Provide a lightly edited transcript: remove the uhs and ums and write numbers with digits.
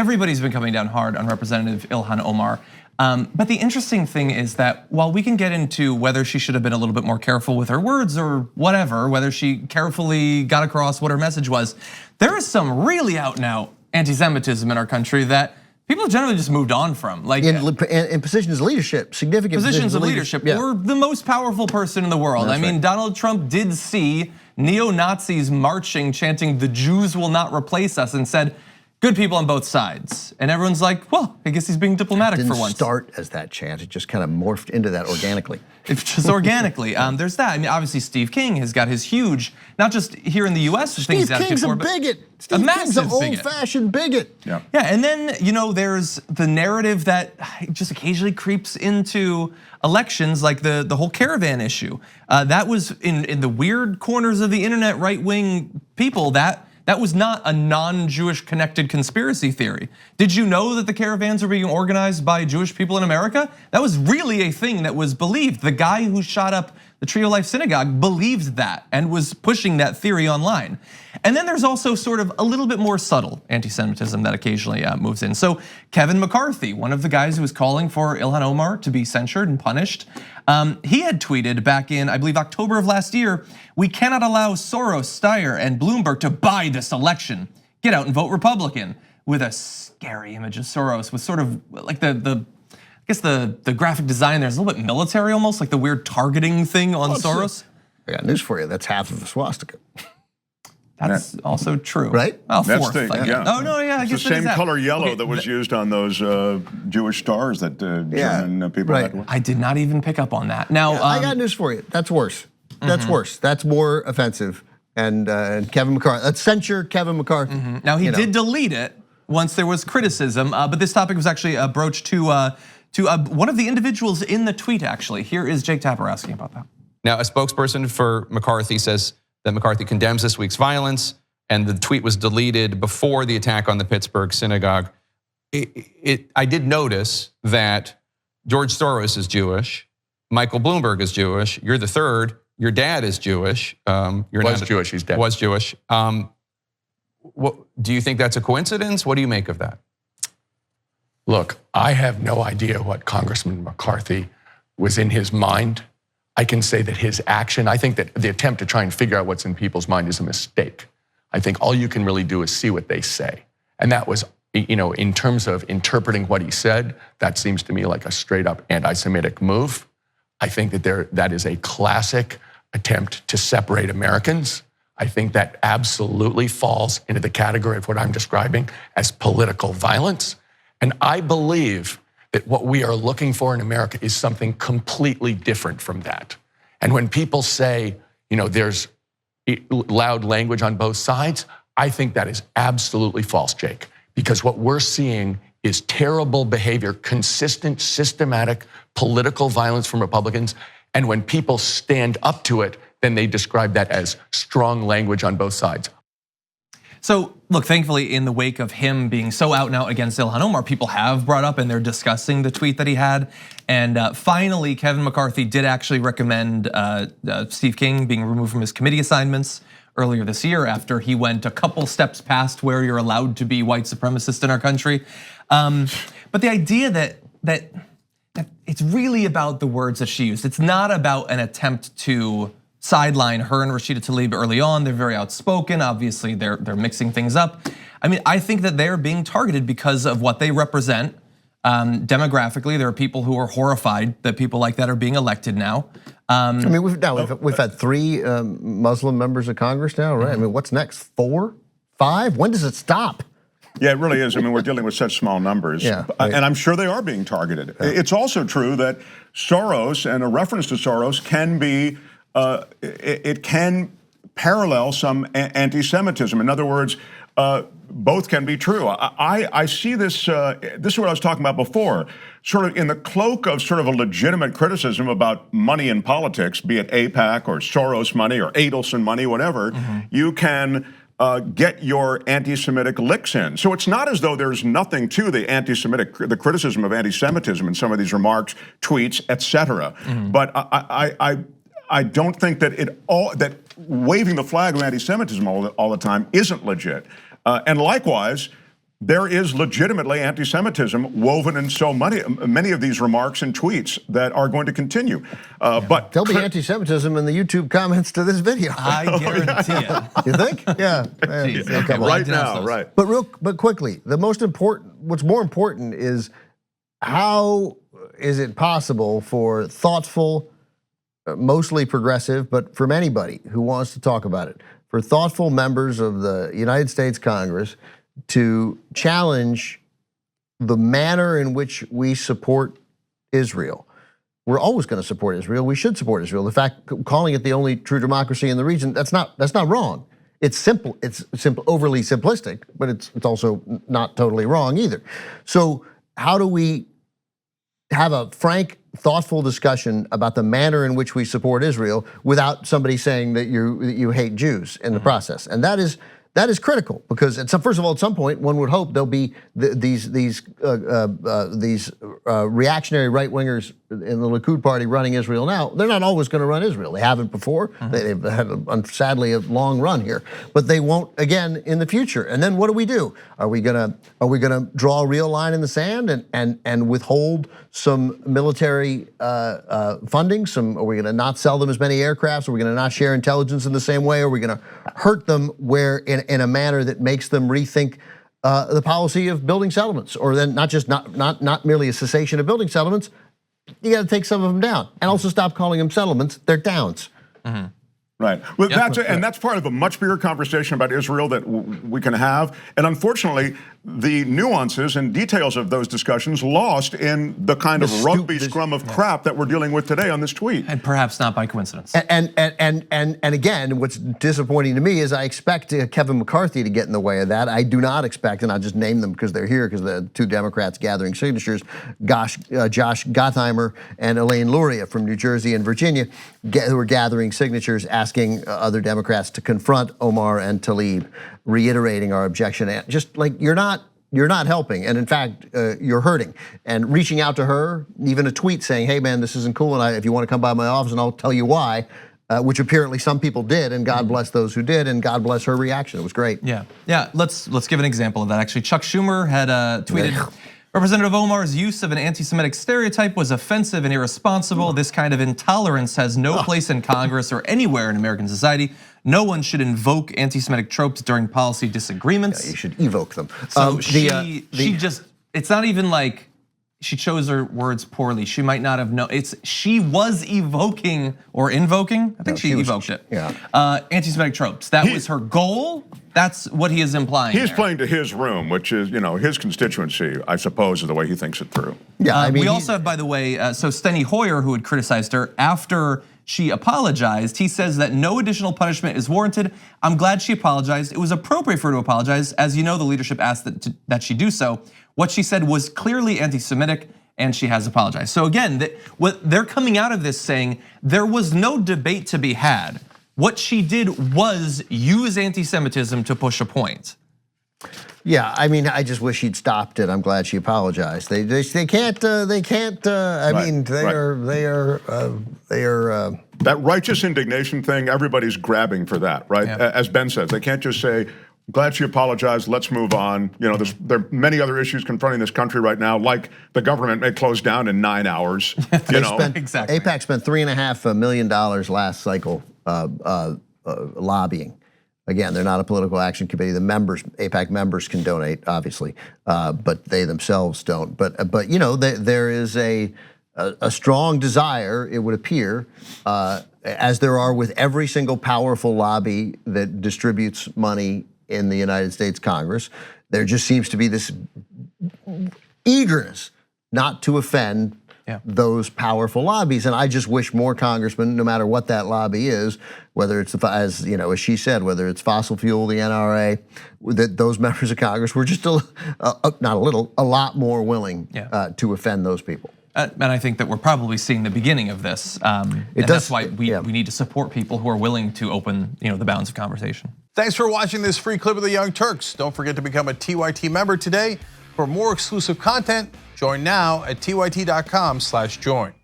everybody's been coming down hard on Representative Ilhan Omar. But the interesting thing is that while we can get into whether she should have been a little bit more careful with her words or whatever, whether she carefully got across what her message was, there is some really out and out anti-Semitism in our country that people generally just moved on from. Like in positions of leadership, significant positions of leadership, or the most powerful person in the world. I mean, Donald Trump did see neo-Nazis marching, chanting, "The Jews will not replace us," and said, good people on both sides. And everyone's like, well, I guess he's being diplomatic for once. It didn't start as that chant, it just kind of morphed into that organically. It's just organically, there's that. I mean, obviously Steve King has got his huge, not just here in the US, Steve King's a bigot. Steve King's an old-fashioned bigot. Yeah, and then there's the narrative that just occasionally creeps into elections, like the whole caravan issue. That was in the weird corners of the internet, right-wing people, that was not a non-Jewish connected conspiracy theory. Did you know that the caravans were being organized by Jewish people in America? That was really a thing that was believed. The guy who shot up the Tree of Life Synagogue believed that and was pushing that theory online. And then there's also sort of a little bit more subtle anti-Semitism that occasionally moves in. So Kevin McCarthy, one of the guys who was calling for Ilhan Omar to be censured and punished, he had tweeted back in, I believe, October of last year, "We cannot allow Soros, Steyer, and Bloomberg to buy this election. Get out and vote Republican," with a scary image of Soros with sort of like I guess the graphic design there's a little bit military almost, like the weird targeting thing on Soros. I got news for you, that's half of the swastika. That's also true. Right? Well, fourth, yeah. Oh, no, yeah, I guess it's the same color yellow that was used on those Jewish stars that German people had. I did not even pick up on that. Now, I got news for you, that's worse. That's worse, that's more offensive. And Kevin McCarthy, let's censure Kevin McCarthy. Now he did delete it once there was criticism, but this topic was actually broached to one of the individuals in the tweet actually. Here is Jake Tapper asking about that. Now, a spokesperson for McCarthy says that McCarthy condemns this week's violence, and the tweet was deleted before the attack on the Pittsburgh synagogue. I did notice that George Soros is Jewish, Michael Bloomberg is Jewish, you're the third, your dad is Jewish. Jewish, he's dead. Was Jewish. What, do you think that's a coincidence? What do you make of that? Look, I have no idea what Congressman McCarthy was in his mind. I can say that his action, I think that the attempt to try and figure out what's in people's mind is a mistake. I think all you can really do is see what they say. And that was, in terms of interpreting what he said, that seems to me like a straight up anti-Semitic move. I think that that is a classic attempt to separate Americans. I think that absolutely falls into the category of what I'm describing as political violence. And I believe that what we are looking for in America is something completely different from that. And when people say, there's loud language on both sides, I think that is absolutely false, Jake. Because what we're seeing is terrible behavior, consistent, systematic political violence from Republicans. And when people stand up to it, then they describe that as strong language on both sides. So look, thankfully in the wake of him being so out and out against Ilhan Omar, people have brought up and they're discussing the tweet that he had. And finally, Kevin McCarthy did actually recommend Steve King being removed from his committee assignments earlier this year after he went a couple steps past where you're allowed to be white supremacist in our country. But the idea that it's really about the words that she used. It's not about an attempt to sideline her and Rashida Tlaib early on. They're very outspoken. Obviously, they're mixing things up. I mean, I think that they're being targeted because of what they represent. Demographically, there are people who are horrified that people like that are being elected now. I mean, we've had 3 Muslim members of Congress now, right? I mean, what's next? 4, 5? When does it stop? Yeah, it really is. I mean, we're dealing with such small numbers. Yeah, and I'm sure they are being targeted. Yeah. It's also true that Soros and a reference to Soros can be, it can parallel some anti-Semitism. In other words, both can be true. I see this, this is what I was talking about before, sort of in the cloak of sort of a legitimate criticism about money in politics, be it AIPAC or Soros money or Adelson money, whatever, you can get your anti-Semitic licks in. So it's not as though there's nothing to the anti-Semitic, the criticism of anti-Semitism in some of these remarks, tweets, etc. But I don't think that that waving the flag of anti-Semitism all the time isn't legit. And likewise, there is legitimately anti-Semitism woven in so many of these remarks and tweets that are going to continue. But there'll be anti-Semitism in the YouTube comments to this video. I guarantee it. You think? Yeah. Jeez, Yeah, okay, come on. well, I right denounce now, those. right. But quickly, what's more important is how is it possible for thoughtful, mostly progressive, but from anybody who wants to talk about it, for thoughtful members of the United States Congress to challenge the manner in which we support Israel. We're always going to support Israel. We should support Israel. The fact calling it the only true democracy in the region, that's not wrong. It's simple. It's simple, overly simplistic, but it's also not totally wrong either. So how do we have a frank, thoughtful discussion about the manner in which we support Israel without somebody saying that you hate Jews in the process? And that is critical, because first of all, at some point, one would hope there'll be these reactionary right wingers in the Likud party running Israel now. They're not always going to run Israel. They haven't before. They've had sadly a long run here, but they won't again in the future. And then what do? Are we gonna draw a real line in the sand and withhold some military funding? Are we gonna not sell them as many aircrafts? Are we gonna not share intelligence in the same way? Are we gonna hurt them in a manner that makes them rethink the policy of building settlements, or then not merely a cessation of building settlements? You got to take some of them down, and also stop calling them settlements. They're downs. Right. Well, that's part of a much bigger conversation about Israel that we can have. And unfortunately, the nuances and details of those discussions lost in the kind of rugby scrum of crap that we're dealing with today on this tweet. And perhaps not by coincidence. And again, what's disappointing to me is I expect Kevin McCarthy to get in the way of that. I do not expect, and I'll just name them because they're here, because the two Democrats gathering signatures, Josh Gottheimer and Elaine Luria from New Jersey and Virginia, who are gathering signatures asking other Democrats to confront Omar and Tlaib, reiterating our objection. Just like you're not helping, and in fact, you're hurting. And reaching out to her, even a tweet saying, "Hey man, this isn't cool, and if you want to come by my office, and I'll tell you why," which apparently some people did, and God bless those who did, and God bless her reaction. It was great. Yeah. Let's give an example of that. Actually, Chuck Schumer had tweeted, Representative Omar's use of an anti-Semitic stereotype was offensive and irresponsible. This kind of intolerance has no place in Congress or anywhere in American society. No one should invoke anti-Semitic tropes during policy disagreements. Yeah, you should evoke them. So it's not even like she chose her words poorly. She might not have known. She was evoking or invoking. I think she evoked it. Yeah. Anti-Semitic tropes. That was her goal. That's what he is implying. He's playing to his room, which is, his constituency, I suppose, is the way he thinks it through. Yeah, I mean, we also have, by the way, so Steny Hoyer, who had criticized her after she apologized, he says that no additional punishment is warranted. I'm glad she apologized. It was appropriate for her to apologize. As you know, the leadership asked that she do so. What she said was clearly anti-Semitic, and she has apologized. So again, what they're coming out of this saying, there was no debate to be had. What she did was use anti-Semitism to push a point. Yeah, I mean, I just wish she'd stopped it. I'm glad she apologized. They can't. I mean, they are. That righteous indignation thing. Everybody's grabbing for that, right? Yeah. As Ben says, they can't just say, "Glad she apologized. Let's move on." there are many other issues confronting this country right now, like the government may close down in 9 hours. Exactly. AIPAC spent $3.5 million last cycle lobbying. Again, they're not a political action committee. The members, AIPAC members, can donate, obviously, but they themselves don't. But there is a strong desire, it would appear, as there are with every single powerful lobby that distributes money in the United States Congress. There just seems to be this eagerness not to offend those powerful lobbies, and I just wish more congressmen, no matter what that lobby is, whether it's as she said, whether it's fossil fuel, the NRA, that those members of Congress were just a lot more willing to offend those people. And I think that we're probably seeing the beginning of this. That's why we need to support people who are willing to open the bounds of conversation. Thanks for watching this free clip of the Young Turks. Don't forget to become a TYT member today. For more exclusive content, join now at tyt.com/join.